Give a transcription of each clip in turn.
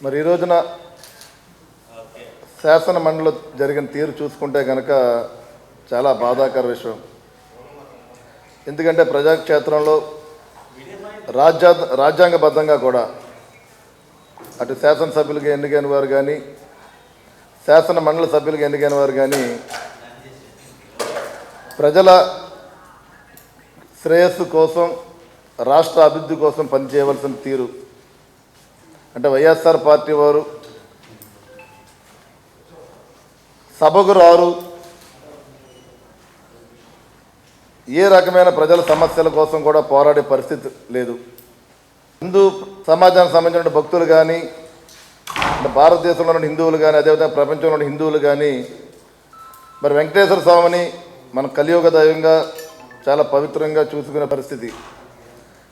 మరి ఈ రోజున శాసన మండలిలో జరిగిన తీరు చూసుకుంటే కనుక చాలా బాధాకర విషయం. ఎందుకంటే ప్రజాక్షేత్రంలో రాజ్యాంగబద్ధంగా కూడా అటు శాసనసభ్యులుగా ఎన్నికైన వారు కానీ శాసన మండలి సభ్యులుగా ఎన్నికైన వారు కానీ ప్రజల శ్రేయస్సు కోసం రాష్ట్ర అభివృద్ధి కోసం పనిచేయవలసిన తీరు అంటే వైఎస్ఆర్ పార్టీ వారు సభకు రారు, ఏ రకమైన ప్రజల సమస్యల కోసం కూడా పోరాడే పరిస్థితి లేదు. హిందూ సమాజానికి సంబంధించిన భక్తులు కానీ భారతదేశంలో ఉన్న హిందువులు కానీ అదేవిధంగా ప్రపంచంలో ఉన్న హిందువులు కానీ మరి వెంకటేశ్వర స్వామిని మన కలియుగ దైవంగా చాలా పవిత్రంగా చూసుకునే పరిస్థితి.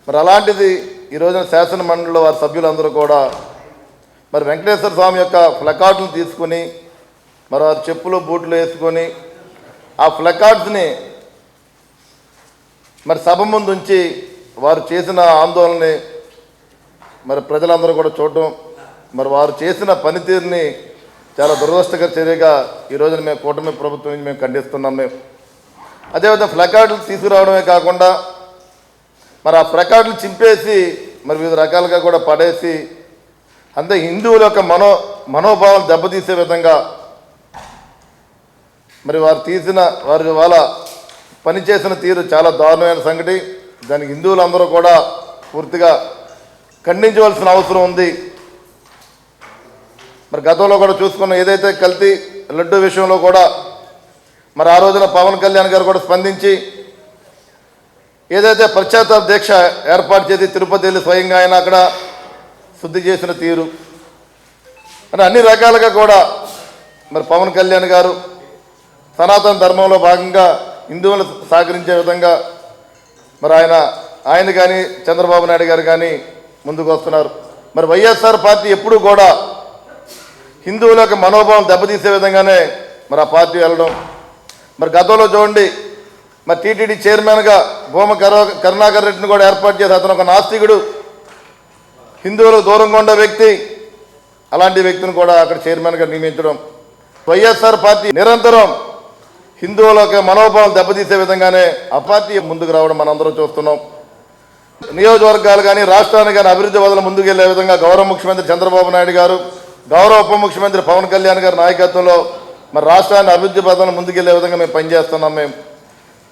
మరి అలాంటిది ఈ రోజున శాసన మండలిలో వారి సభ్యులందరూ కూడా మరి వెంకటేశ్వర స్వామి యొక్క ప్లకార్డులను తీసుకుని మరి వారి చెప్పులు బూట్లు వేసుకొని ఆ ప్లకార్డ్స్ని మరి సభ ముందు ఉంచి వారు చేసిన ఆందోళనని మరి ప్రజలందరూ కూడా చూడటం, మరి వారు చేసిన పనితీరుని చాలా దురదృష్టకర చర్యగా ఈ రోజున మేము కూటమి ప్రభుత్వం నుంచి మేము ఖండిస్తున్నాం. మేము అదేవిధంగా ప్లకార్డులు తీసుకురావడమే కాకుండా మరి ఆ ప్లకార్డులు చింపేసి మరి వివిధ రకాలుగా కూడా పడేసి అంతే హిందువుల యొక్క మనోభావాలు దెబ్బతీసే విధంగా మరి వారు వాళ్ళ పనిచేసిన తీరు చాలా దారుణమైన సంగతి. దానికి హిందువులందరూ కూడా పూర్తిగా ఖండించవలసిన అవసరం ఉంది. మరి గతంలో కూడా చూసుకున్న ఏదైతే కల్తీ లడ్డు విషయంలో కూడా మరి ఆ రోజున పవన్ కళ్యాణ్ గారు కూడా స్పందించి ఏదైతే పశ్చాత్తాప దీక్ష ఏర్పాటు చేసి తిరుపతి వెళ్ళి స్వయంగా ఆయన అక్కడ శుద్ధి చేసిన తీరు అని అన్ని రకాలుగా కూడా మరి పవన్ కళ్యాణ్ గారు సనాతన ధర్మంలో భాగంగా హిందువులు సహకరించే విధంగా మరి ఆయన కానీ చంద్రబాబు నాయుడు గారు కానీ ముందుకు వస్తున్నారు. మరి వైఎస్ఆర్ పార్టీ ఎప్పుడూ కూడా హిందువుల యొక్క మనోభావం దెబ్బతీసే విధంగానే మరి ఆ పార్టీ వెళ్ళడం. మరి గతంలో చూడండి మరి టీటీడీ చైర్మన్గా భూమ కరుణాకర్ రెడ్డిని కూడా ఏర్పాటు చేసి అతను ఒక నాస్తికుడు, హిందువులకు దూరంగా ఉండే వ్యక్తి, అలాంటి వ్యక్తిని కూడా అక్కడ చైర్మన్గా నియమించడం. వైఎస్ఆర్ పార్టీ నిరంతరం హిందువులకు మనోభావం దెబ్బతీసే విధంగానే ఆ పార్టీ ముందుకు రావడం మనందరం చూస్తున్నాం. నియోజకవర్గాలు కానీ రాష్ట్రాన్ని కానీ అభివృద్ధి వదల ముందుకు వెళ్ళే విధంగా గౌరవ ముఖ్యమంత్రి చంద్రబాబు నాయుడు గారు, గౌరవ ఉప ముఖ్యమంత్రి పవన్ కళ్యాణ్ గారి నాయకత్వంలో మరి రాష్ట్రాన్ని అభివృద్ధి పథంలో ముందుకెళ్లే విధంగా మేము పనిచేస్తున్నాం. మేము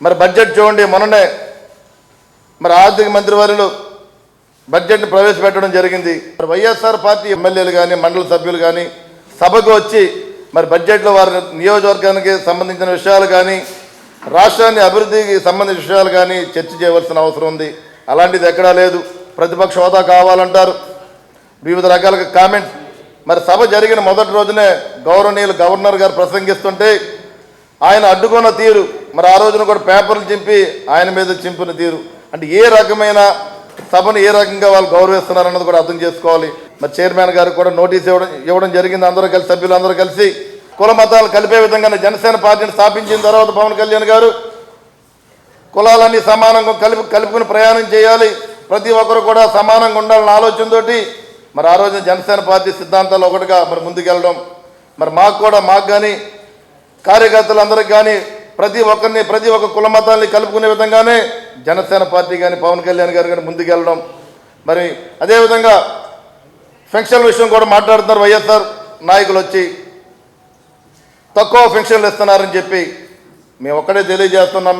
మరి బడ్జెట్ చూడండి, మొన్ననే మరి ఆర్థిక మంత్రివర్యులు బడ్జెట్ని ప్రవేశపెట్టడం జరిగింది. మరి వైఎస్ఆర్ పార్టీ ఎమ్మెల్యేలు కానీ మండలి సభ్యులు కానీ సభకు వచ్చి మరి బడ్జెట్లో వారి నియోజకవర్గానికి సంబంధించిన విషయాలు కానీ రాష్ట్రాన్ని అభివృద్ధికి సంబంధించిన విషయాలు కానీ చర్చ చేయవలసిన అవసరం ఉంది. అలాంటిది ఎక్కడా లేదు. ప్రతిపక్ష హోదా కావాలంటారు, వివిధ రకాలుగా కామెంట్స్. మరి సభ జరిగిన మొదటి రోజునే గౌరవనీయులు గవర్నర్ గారు ప్రసంగిస్తుంటే ఆయన అడ్డుకున్న తీరు, మరి ఆ రోజున కూడా పేపర్లు చింపి ఆయన మీద చింపిన తీరు, అంటే ఏ రకమైన సభను ఏ రకంగా వాళ్ళు గౌరవిస్తున్నారన్నది కూడా అర్థం చేసుకోవాలి. మరి చైర్మన్ గారికి కూడా నోటీస్ ఇవ్వడం జరిగింది. అందరూ కలిసి సభ్యులందరూ కలిసి కుల మతాలు కలిపే విధంగా జనసేన పార్టీని స్థాపించిన తర్వాత పవన్ కళ్యాణ్ గారు కులాలన్నీ సమానంగా కలుపుకుని ప్రయాణం చేయాలి, ప్రతి ఒక్కరు కూడా సమానంగా ఉండాలన్న ఆలోచనతోటి మరి ఆ రోజున జనసేన పార్టీ సిద్ధాంతాలు ఒకటిగా మరి ముందుకెళ్ళడం. మరి మాకు కానీ కార్యకర్తలందరికీ కానీ ప్రతి ఒక్క కుల మతాన్ని కలుపుకునే విధంగానే జనసేన పార్టీ కానీ పవన్ కళ్యాణ్ గారు కానీ ముందుకెళ్ళడం. మరి అదేవిధంగా పెన్షన్ విషయం కూడా మాట్లాడుతున్నారు. వైఎస్ఆర్ నాయకులు వచ్చి తక్కువ పెన్షన్లు ఇస్తున్నారని చెప్పి మేము ఒక్కడే తెలియజేస్తున్నాం.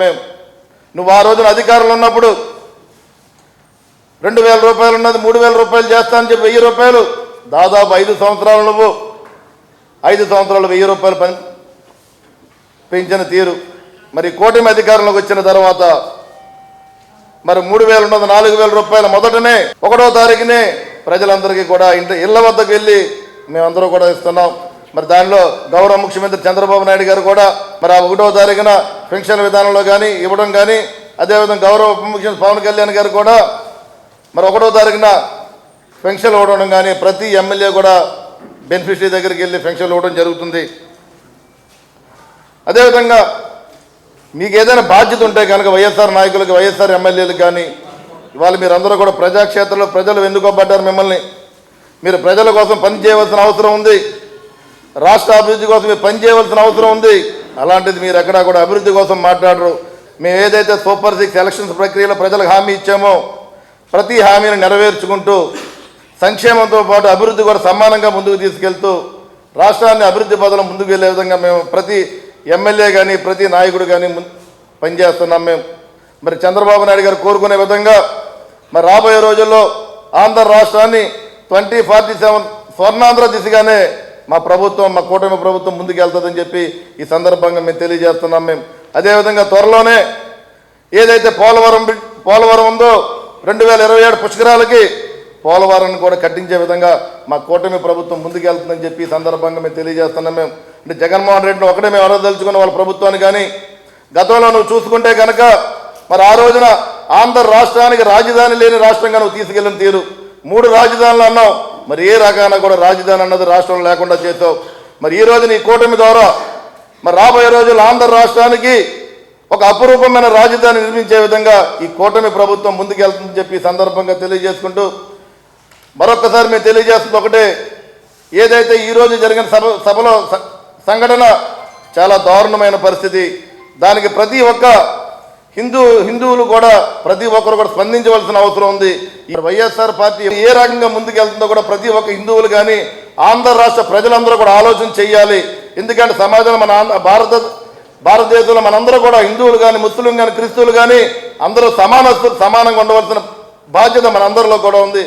నువ్వు ఆ రోజున అధికారంలో ఉన్నప్పుడు 2,000 రూపాయలు ఉన్నది 3,000 రూపాయలు చేస్తా అని చెప్పి 1,000 రూపాయలు దాదాపు 5 సంవత్సరాలు నువ్వు 5 సంవత్సరాలు 1,000 రూపాయలు పెంచిన తీరు. మరి కూటమి అధికారంలోకి వచ్చిన తర్వాత మరి 3,000 ఉన్నది 4,000 రూపాయలు మొదటనే 1వ తారీఖునే ప్రజలందరికీ కూడా ఇళ్ల వద్దకు వెళ్ళి మేమందరూ కూడా ఇస్తున్నాం. మరి దానిలో గౌరవ ముఖ్యమంత్రి చంద్రబాబు నాయుడు గారు కూడా మరి ఆ 1వ తారీఖున పెన్షన్ విధానంలో కానీ ఇవ్వడం కానీ, అదేవిధంగా గౌరవ ఉప ముఖ్యమంత్రి పవన్ కళ్యాణ్ గారు కూడా మరి 1వ తారీఖున పెన్షన్ ఇవ్వడం కానీ ప్రతి ఎమ్మెల్యే కూడా బెనిఫిషరీ దగ్గరికి వెళ్ళి పెన్షన్ ఇవ్వడం జరుగుతుంది. అదేవిధంగా మీకు ఏదైనా బాధ్యత ఉంటే కనుక వైఎస్ఆర్ నాయకులకు, వైఎస్ఆర్ ఎమ్మెల్యేలకు కానీ ఇవాళ మీరందరూ కూడా ప్రజాక్షేత్రంలో ప్రజలు ఎన్నుకోబడ్డారు మిమ్మల్ని. మీరు ప్రజల కోసం పని చేయవలసిన అవసరం ఉంది. రాష్ట్ర అభివృద్ధి కోసం మీరు పని చేయవలసిన అవసరం ఉంది. అలాంటిది మీరు ఎక్కడా కూడా అభివృద్ధి కోసం మాట్లాడరు. మేము ఏదైతే సూపర్ 6 ఎలక్షన్స్ ప్రక్రియలో ప్రజలకు హామీ ఇచ్చామో ప్రతి హామీని నెరవేర్చుకుంటూ సంక్షేమంతో పాటు అభివృద్ధి కూడా సమానంగా ముందుకు తీసుకెళ్తూ రాష్ట్రాన్ని అభివృద్ధి పథంలో ముందుకు వెళ్ళే విధంగా మేము ప్రతి ఎమ్మెల్యే కానీ ప్రతి నాయకుడు కానీ పనిచేస్తున్నాం. మేము మరి చంద్రబాబు నాయుడు గారు కోరుకునే విధంగా మరి రాబోయే రోజుల్లో ఆంధ్ర రాష్ట్రాన్ని 2047 స్వర్ణాంధ్ర దిశగానే మా ప్రభుత్వం, మా కూటమి ప్రభుత్వం ముందుకెళ్తుందని చెప్పి ఈ సందర్భంగా మేము తెలియజేస్తున్నాం. మేము అదేవిధంగా త్వరలోనే ఏదైతే పోలవరం ఉందో 2027 పుష్కరాలకి పోలవరాన్ని కూడా కట్టించే విధంగా మా కూటమి ప్రభుత్వం ముందుకెళ్తుందని చెప్పి ఈ సందర్భంగా మేము తెలియజేస్తున్నాం. మేము అంటే జగన్మోహన్ రెడ్డిని ఒకటే మేము అడగదలుచుకున్న వాళ్ళ ప్రభుత్వాన్ని కానీ గతంలో నువ్వు చూసుకుంటే కనుక మరి ఆ రోజున ఆంధ్ర రాష్ట్రానికి రాజధాని లేని రాష్ట్రంగా నువ్వు తీసుకెళ్ళిన తీరు 3 రాజధానులు అన్నావు. మరి ఏ రకాన కూడా రాజధాని అన్నది రాష్ట్రంలో లేకుండా చేసావు. మరి ఈ రోజు నీ కూటమి ద్వారా మరి రాబోయే రోజుల్లో ఆంధ్ర రాష్ట్రానికి ఒక అపురూపమైన రాజధాని నిర్మించే విధంగా ఈ కూటమి ప్రభుత్వం ముందుకెళ్తుందని చెప్పి ఈ సందర్భంగా తెలియజేసుకుంటూ మరొక్కసారి మేము తెలియజేస్తుంది ఒకటే, ఏదైతే ఈరోజు జరిగిన సభలో సంఘటన చాలా దారుణమైన పరిస్థితి. దానికి ప్రతి ఒక్క హిందువులు కూడా ప్రతి ఒక్కరు కూడా స్పందించవలసిన అవసరం ఉంది. ఈ వైఎస్ఆర్ పార్టీ ఏ రకంగా ముందుకెళ్తుందో కూడా ప్రతి ఒక్క హిందువులు కానీ ఆంధ్ర రాష్ట్ర ప్రజలందరూ కూడా ఆలోచన చేయాలి. ఎందుకంటే సమాజంలో మన భారతదేశంలో మనందరూ కూడా హిందువులు కానీ ముస్లిం కానీ క్రిస్తువులు కానీ అందరూ సమానంగా ఉండవలసిన బాధ్యత మనందరిలో కూడా ఉంది.